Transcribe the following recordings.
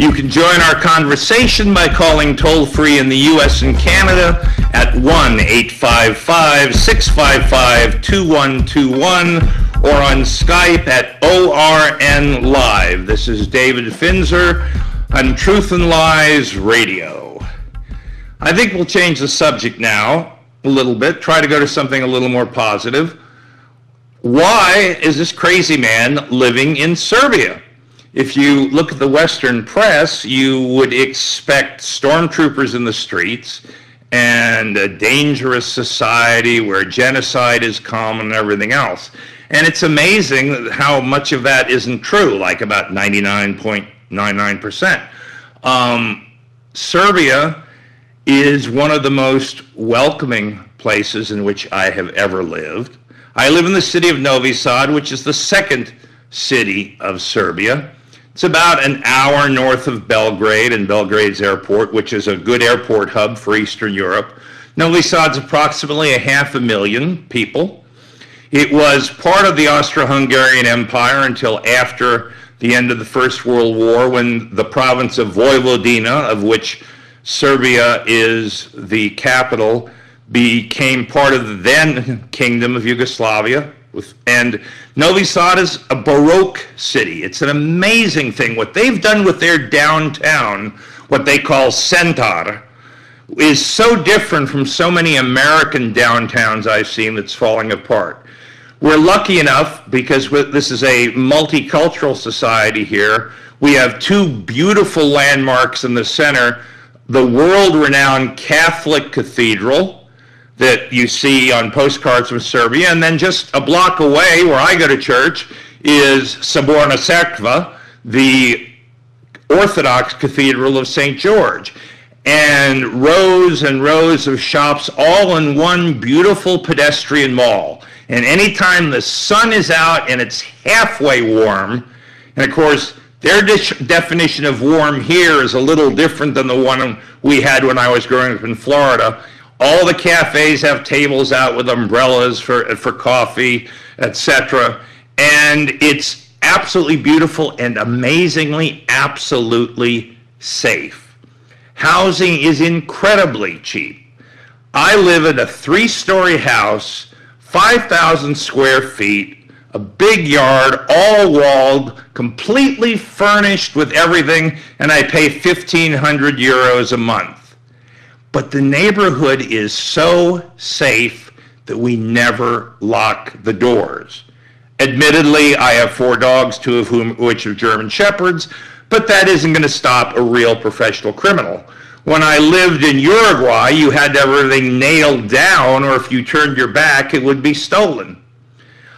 You can join our conversation by calling toll-free in the U.S. and Canada at 1-855-655-2121 or on Skype at ORN Live. This is David Finzer on Truth and Lies Radio. I think we'll change the subject now a little bit, try to go to something a little more positive. Why is this crazy man living in Serbia? If you look at the Western press, you would expect stormtroopers in the streets and a dangerous society where genocide is common and everything else. And it's amazing how much of that isn't true, like about 99.99%. Serbia is one of the most welcoming places in which I have ever lived. I live in the city of Novi Sad, which is the second city of Serbia. It's about an hour north of Belgrade and Belgrade's airport, which is a good airport hub for Eastern Europe. Novi Sad's approximately 500,000 people. It was part of the Austro-Hungarian Empire until after the end of the First World War, when the province of Vojvodina, of which Serbia is the capital, became part of the then Kingdom of Yugoslavia. And Novi Sad is a Baroque city. It's an amazing thing. What they've done with their downtown, what they call Centar, is so different from so many American downtowns I've seen that's falling apart. We're lucky enough, because this is a multicultural society here, we have two beautiful landmarks in the center, the world-renowned Catholic Cathedral that you see on postcards from Serbia, and then just a block away where I go to church is Saborna Crkva, the Orthodox Cathedral of St. George, and rows of shops all in one beautiful pedestrian mall. And anytime the sun is out and it's halfway warm, and of course their definition of warm here is a little different than the one we had when I was growing up in Florida. All the cafes have tables out with umbrellas for coffee, etc. And it's absolutely beautiful and amazingly, absolutely safe. Housing is incredibly cheap. I live in a 3-story house, 5,000 square feet, a big yard, all walled, completely furnished with everything, and I pay 1,500 euros a month. But the neighborhood is so safe that we never lock the doors. Admittedly, I have 4 dogs, 2 of which are German Shepherds, but that isn't going to stop a real professional criminal. When I lived in Uruguay, you had everything nailed down, or if you turned your back, it would be stolen.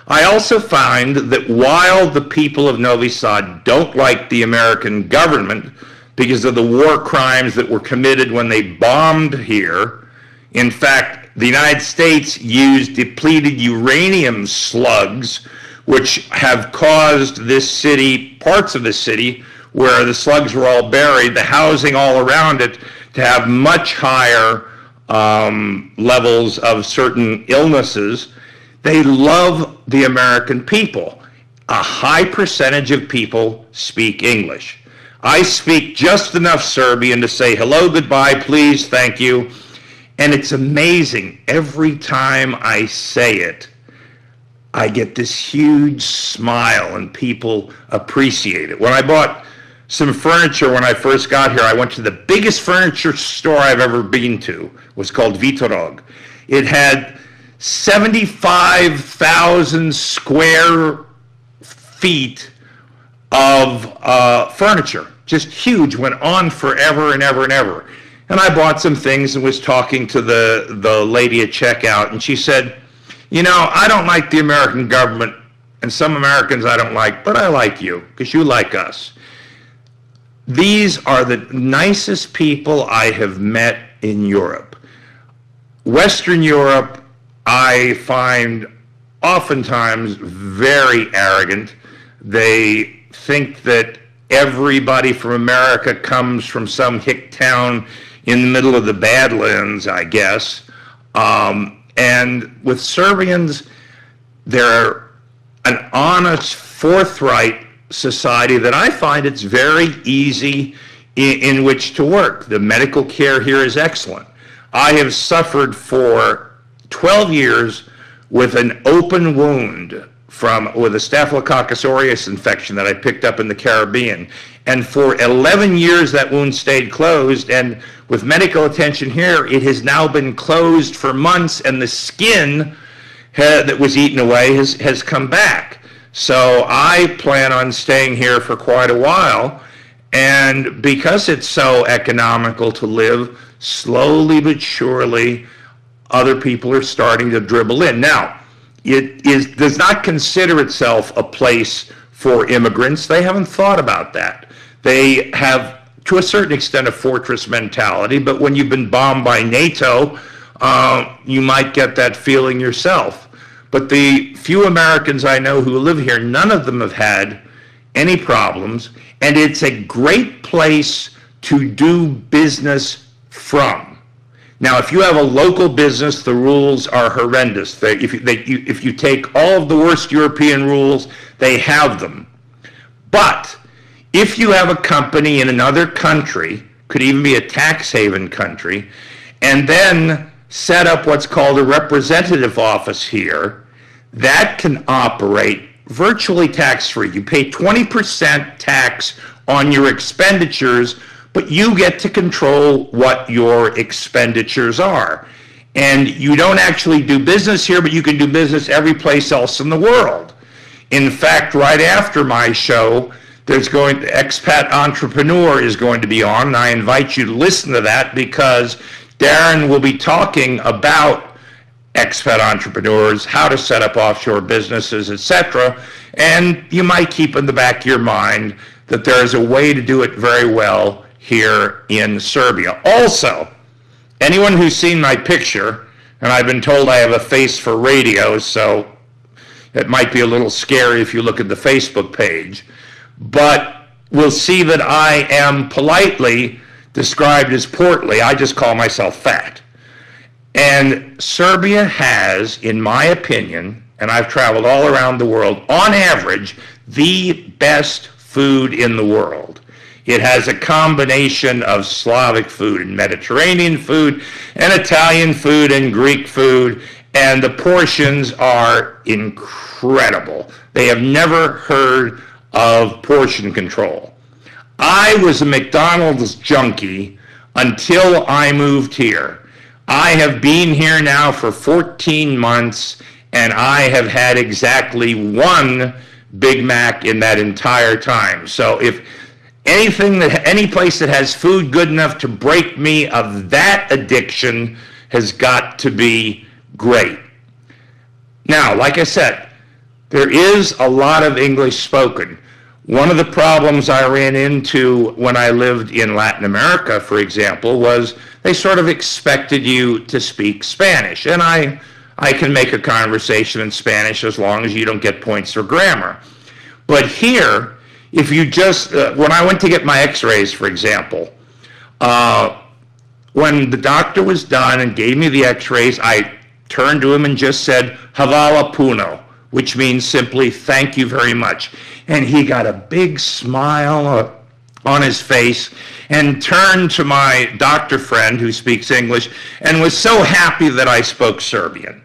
I also find that while the people of Novi Sad don't like the American government because of the war crimes that were committed when they bombed here, in fact, the United States used depleted uranium slugs, which have caused this city, parts of the city, where the slugs were all buried, the housing all around it, to have much higher levels of certain illnesses. They love the American people. A high percentage of people speak English. I speak just enough Serbian to say hello, goodbye, please, thank you. And it's amazing. Every time I say it, I get this huge smile and people appreciate it. When I bought some furniture when I first got here, I went to the biggest furniture store I've ever been to. It was called Vitorog. It had 75,000 square feet of furniture. Just huge, went on forever and ever and ever. And I bought some things and was talking to the lady at checkout, and she said, you know, I don't like the American government, and some Americans I don't like, but I like you, because you like us. These are the nicest people I have met in Europe. Western Europe, I find oftentimes very arrogant. They think that everybody from America comes from some hick town in the middle of the Badlands, I guess. And with Serbians, they're an honest, forthright society that I find it's very easy in which to work. The medical care here is excellent. I have suffered for 12 years with an open wound with a Staphylococcus aureus infection that I picked up in the Caribbean. And for 11 years that wound stayed closed, and with medical attention here, it has now been closed for months, and the skin that was eaten away has come back. So I plan on staying here for quite a while, and because it's so economical to live, slowly but surely other people are starting to dribble in. Now, it does not consider itself a place for immigrants. They haven't thought about that. They have, to a certain extent, a fortress mentality, but when you've been bombed by NATO, you might get that feeling yourself. But the few Americans I know who live here, none of them have had any problems, and it's a great place to do business from. Now, if you have a local business, the rules are horrendous. If you take all of the worst European rules, they have them. But if you have a company in another country, could even be a tax haven country, and then set up what's called a representative office here, that can operate virtually tax-free. You pay 20% tax on your expenditures, but you get to control what your expenditures are. And you don't actually do business here, but you can do business every place else in the world. In fact, right after my show, Expat Entrepreneur is going to be on, and I invite you to listen to that because Darren will be talking about expat entrepreneurs, how to set up offshore businesses, etc. And you might keep in the back of your mind that there is a way to do it very well here in Serbia. Also, anyone who's seen my picture, and I've been told I have a face for radio, so it might be a little scary if you look at the Facebook page, but will see that I am politely described as portly. I just call myself fat. And Serbia has, in my opinion, and I've traveled all around the world, on average, the best food in the world. It has a combination of Slavic food and Mediterranean food and Italian food and Greek food, and the portions are incredible. They have never heard of portion control. I was a McDonald's junkie until I moved here. I have been here now for 14 months, and I have had exactly one Big Mac in that entire time. So if any place that has food good enough to break me of that addiction has got to be great. Now, like I said, there is a lot of English spoken. One of the problems I ran into when I lived in Latin America, for example, was they sort of expected you to speak Spanish. And I can make a conversation in Spanish as long as you don't get points for grammar. But here, if you just, when I went to get my x-rays, for example, when the doctor was done and gave me the x-rays, I turned to him and just said, "Hvala puno," which means simply, "Thank you very much." And he got a big smile on his face and turned to my doctor friend who speaks English and was so happy that I spoke Serbian.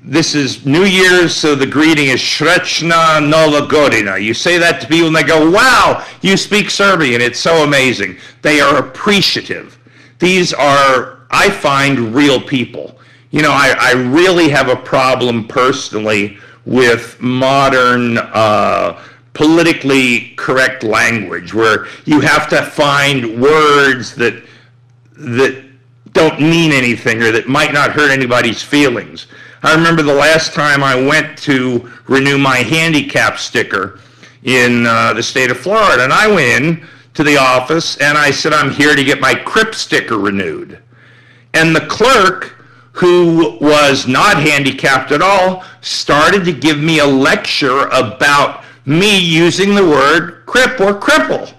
This is New Year's, so the greeting is Srećna Nova Godina. You say that to people and they go, "Wow, you speak Serbian." It's so amazing. They are appreciative. These are, I find, real people. You know, I really have a problem personally with modern politically correct language where you have to find words that don't mean anything or that might not hurt anybody's feelings. I remember the last time I went to renew my handicap sticker in the state of Florida, and I went in to the office and I said, "I'm here to get my CRIP sticker renewed." And the clerk, who was not handicapped at all, started to give me a lecture about me using the word crip or cripple.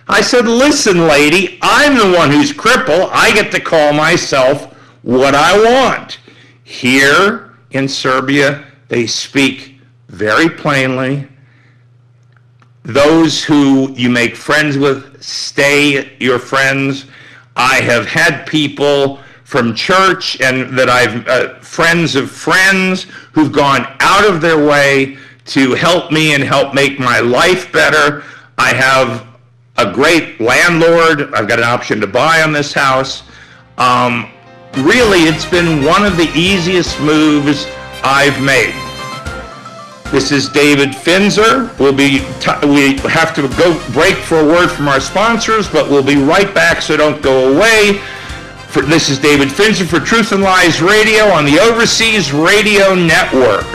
I said, "Listen, lady, I'm the one who's cripple. I get to call myself what I want." Here in Serbia, they speak very plainly. Those who you make friends with stay your friends. I have had people from church and that I've friends of friends who've gone out of their way to help me and help make my life better. I have a great landlord. I've got an option to buy on this house. Really, it's been one of the easiest moves I've made. This is David Finzer. We have to go break for a word from our sponsors, but we'll be right back, so don't go away. This is David Finzer for Truth and Lies Radio on the Overseas Radio Network.